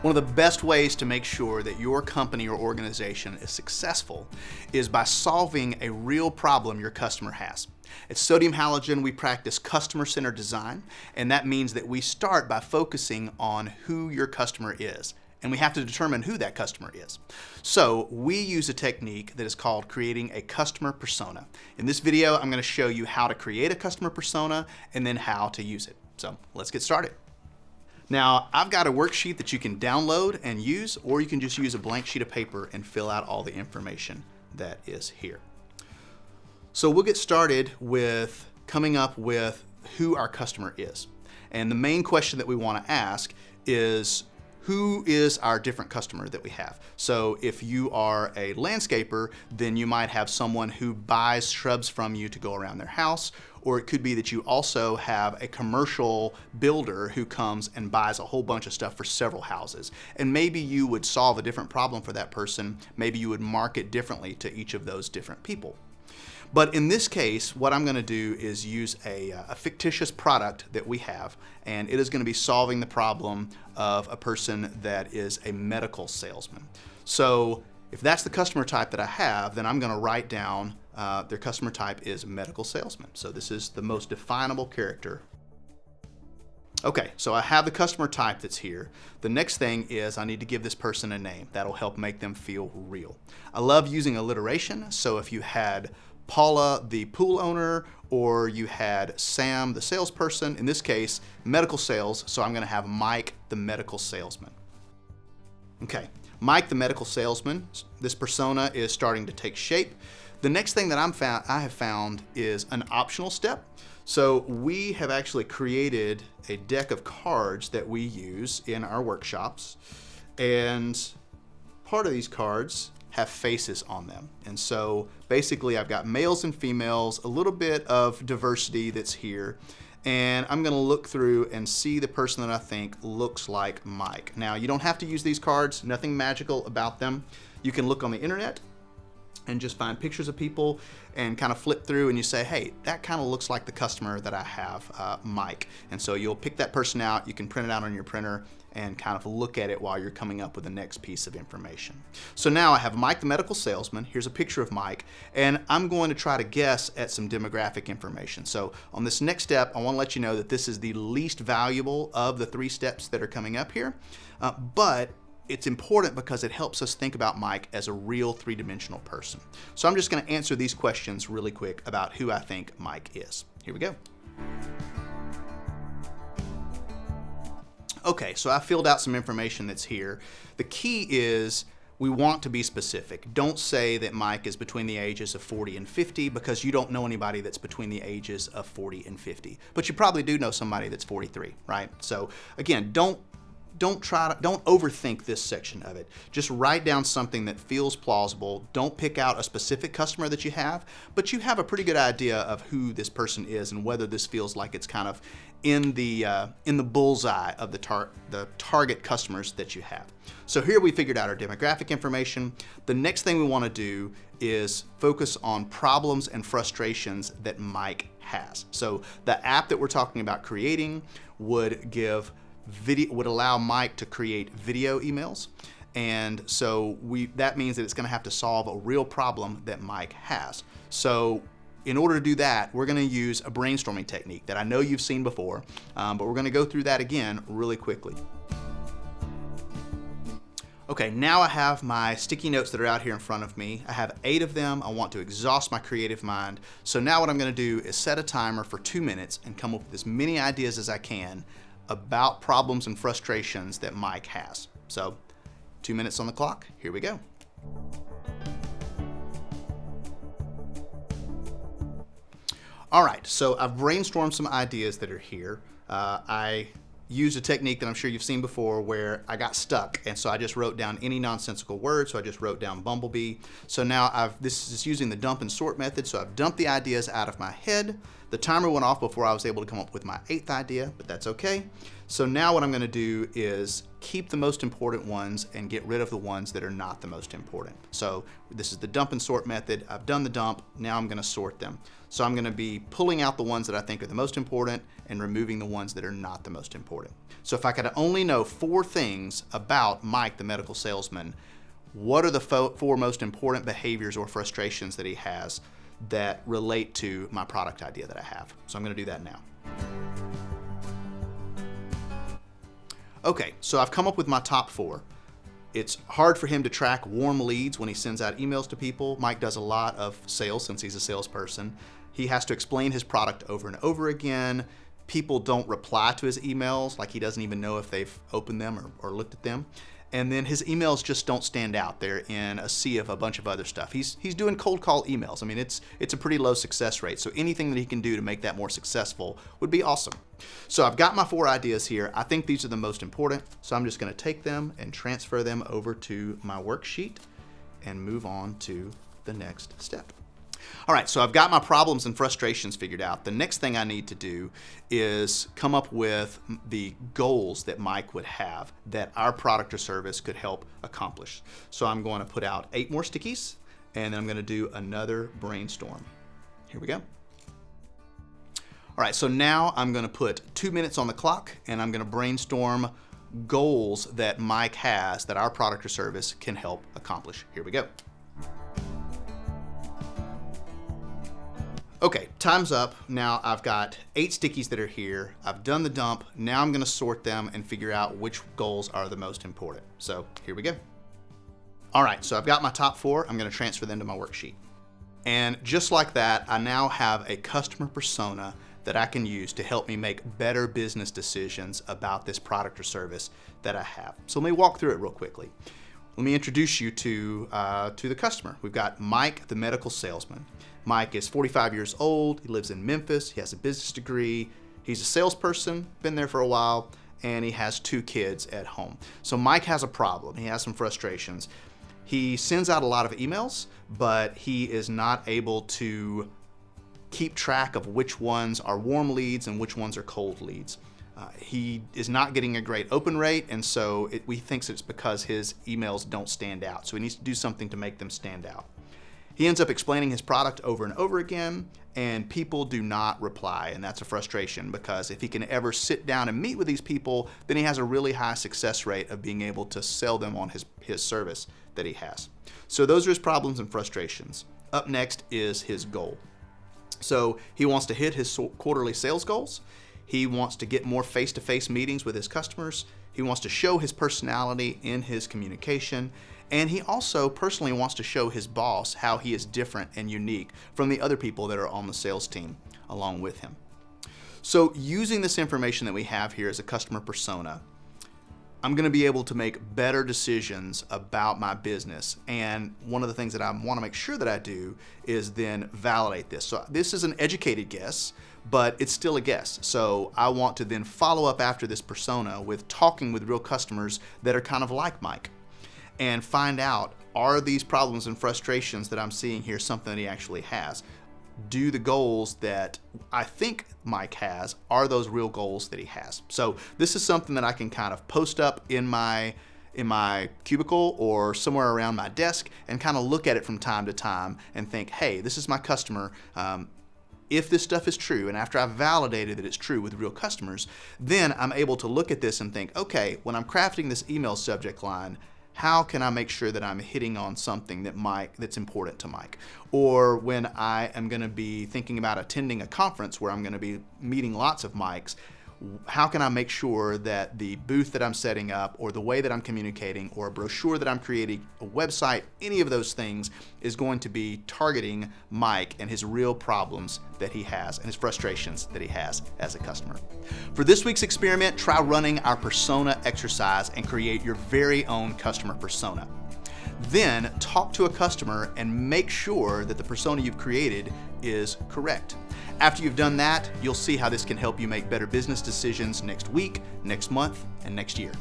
One of the best ways to make sure that your company or organization is successful is by solving a real problem your customer has. At Sodium Halogen, we practice customer-centered design, and that means that we start by focusing on who your customer is, and we have to determine who that customer is. So we use a technique that is called creating a customer persona. In this video, I'm going to show you how to create a customer persona and then how to use it. So let's get started. Now, I've got a worksheet that you can download and use, or you can just use a blank sheet of paper and fill out all the information that is here. So we'll get started with coming up with who our customer is. And the main question that we want to ask is, who is our different customer that we have? So if you are a landscaper, then you might have someone who buys shrubs from you to go around their house, or it could be that you also have a commercial builder who comes and buys a whole bunch of stuff for several houses. And maybe you would solve a different problem for that person. Maybe you would market differently to each of those different people. But in this case, what I'm going to do is use a fictitious product that we have, and it is going to be solving the problem of a person that is a medical salesman. So if that's the customer type that I have, then I'm going to write down their customer type is medical salesman. So this is the most definable character. Okay, so I have the customer type that's here. The next thing is I need to give this person a name. That'll help make them feel real. I love using alliteration, so if you had Paula, the pool owner, or you had Sam, the salesperson, in this case, medical sales, so I'm going to have Mike, the medical salesman. Okay, Mike, the medical salesman, this persona is starting to take shape. The next thing that I have found is an optional step. So we have actually created a deck of cards that we use in our workshops, and part of these cards have faces on them. And so basically I've got males and females, a little bit of diversity that's here, and I'm gonna look through and see the person that I think looks like Mike. Now, you don't have to use these cards, nothing magical about them. You can look on the internet and just find pictures of people and kind of flip through and you say, hey, that kind of looks like the customer that I have, Mike. And so you'll pick that person out, you can print it out on your printer and kind of look at it while you're coming up with the next piece of information. So now I have Mike, the medical salesman. Here's a picture of Mike, and I'm going to try to guess at some demographic information. So on this next step, I want to let you know that this is the least valuable of the 3 steps that are coming up here, but it's important because it helps us think about Mike as a real 3-dimensional person. So I'm just going to answer these questions really quick about who I think Mike is. Here we go. Okay, so I filled out some information that's here. The key is we want to be specific. Don't say that Mike is between the ages of 40 and 50 because you don't know anybody that's between the ages of 40 and 50. But you probably do know somebody that's 43, right? So again, don't overthink this section of it. Just write down something that feels plausible. Don't pick out a specific customer that you have, but you have a pretty good idea of who this person is and whether this feels like it's kind of in the bullseye of the target customers that you have. So here we figured out our demographic information. The next thing we want to do is focus on problems and frustrations that Mike has. So the app that we're talking about creating would allow Mike to create video emails, and so that means that it's going to have to solve a real problem that Mike has. So in order to do that, we're going to use a brainstorming technique that I know you've seen before, but we're going to go through that again really quickly. Okay, now I have my sticky notes that are out here in front of me. I have 8 of them. I want to exhaust my creative mind. So now what I'm going to do is set a timer for 2 minutes and come up with as many ideas as I can about problems and frustrations that Mike has. So 2 minutes on the clock, here we go. All right, so I've brainstormed some ideas that are here. I used a technique that I'm sure you've seen before where I got stuck, and so I just wrote down any nonsensical word, so I just wrote down bumblebee. So now this is using the dump and sort method, so I've dumped the ideas out of my head. The timer went off before I was able to come up with my 8th idea, but that's okay. So now what I'm going to do is keep the most important ones and get rid of the ones that are not the most important. So this is the dump and sort method. I've done the dump, now I'm going to sort them. So I'm going to be pulling out the ones that I think are the most important and removing the ones that are not the most important. So if I could only know 4 things about Mike, the medical salesman, what are the 4 most important behaviors or frustrations that he has that relate to my product idea that I have? So I'm going to do that now. Okay, so I've come up with my top 4. It's hard for him to track warm leads when he sends out emails to people. Mike does a lot of sales since he's a salesperson. He has to explain his product over and over again. People don't reply to his emails, like he doesn't even know if they've opened them or looked at them. And then his emails just don't stand out. They're in a sea of a bunch of other stuff. He's doing cold call emails. I mean, it's a pretty low success rate. So anything that he can do to make that more successful would be awesome. So I've got my 4 ideas here. I think these are the most important. So I'm just going to take them and transfer them over to my worksheet and move on to the next step. All right, so I've got my problems and frustrations figured out. The next thing I need to do is come up with the goals that Mike would have that our product or service could help accomplish. So I'm going to put out 8 more stickies, and then I'm going to do another brainstorm. Here we go. All right, so now I'm going to put 2 minutes on the clock, and I'm going to brainstorm goals that Mike has that our product or service can help accomplish. Here we go. Okay, time's up. Now I've got 8 stickies that are here. I've done the dump. Now I'm gonna sort them and figure out which goals are the most important. So here we go. All right, so I've got my top 4. I'm gonna transfer them to my worksheet. And just like that, I now have a customer persona that I can use to help me make better business decisions about this product or service that I have. So let me walk through it real quickly. Let me introduce you to the customer. We've got Mike, the medical salesman. Mike is 45 years old. He lives in Memphis. He has a business degree. He's a salesperson, been there for a while, and he has 2 kids at home. So Mike has a problem. He has some frustrations. He sends out a lot of emails, but he is not able to keep track of which ones are warm leads and which ones are cold leads. He is not getting a great open rate, and so we think it's because his emails don't stand out. So he needs to do something to make them stand out. He ends up explaining his product over and over again, and people do not reply, and that's a frustration because if he can ever sit down and meet with these people, then he has a really high success rate of being able to sell them on his service that he has. So those are his problems and frustrations. Up next is his goal. So he wants to hit his quarterly sales goals. He wants to get more face-to-face meetings with his customers. He wants to show his personality in his communication. And he also personally wants to show his boss how he is different and unique from the other people that are on the sales team along with him. So using this information that we have here as a customer persona, I'm going to be able to make better decisions about my business. And one of the things that I want to make sure that I do is then validate this. So this is an educated guess, but it's still a guess. So I want to then follow up after this persona with talking with real customers that are kind of like Mike and find out, are these problems and frustrations that I'm seeing here something that he actually has? Do the goals that I think Mike has, are those real goals that he has? So this is something that I can kind of post up in my cubicle or somewhere around my desk and kind of look at it from time to time and think, hey, this is my customer. If this stuff is true, and after I've validated that it's true with real customers, then I'm able to look at this and think, okay, when I'm crafting this email subject line, how can I make sure that I'm hitting on something that's important to Mike? Or when I am going to be thinking about attending a conference where I'm going to be meeting lots of Mikes, how can I make sure that the booth that I'm setting up or the way that I'm communicating or a brochure that I'm creating, a website, any of those things is going to be targeting Mike and his real problems that he has and his frustrations that he has as a customer. For this week's experiment, try running our persona exercise and create your very own customer persona. Then talk to a customer and make sure that the persona you've created is correct. After you've done that, you'll see how this can help you make better business decisions next week, next month, and next year.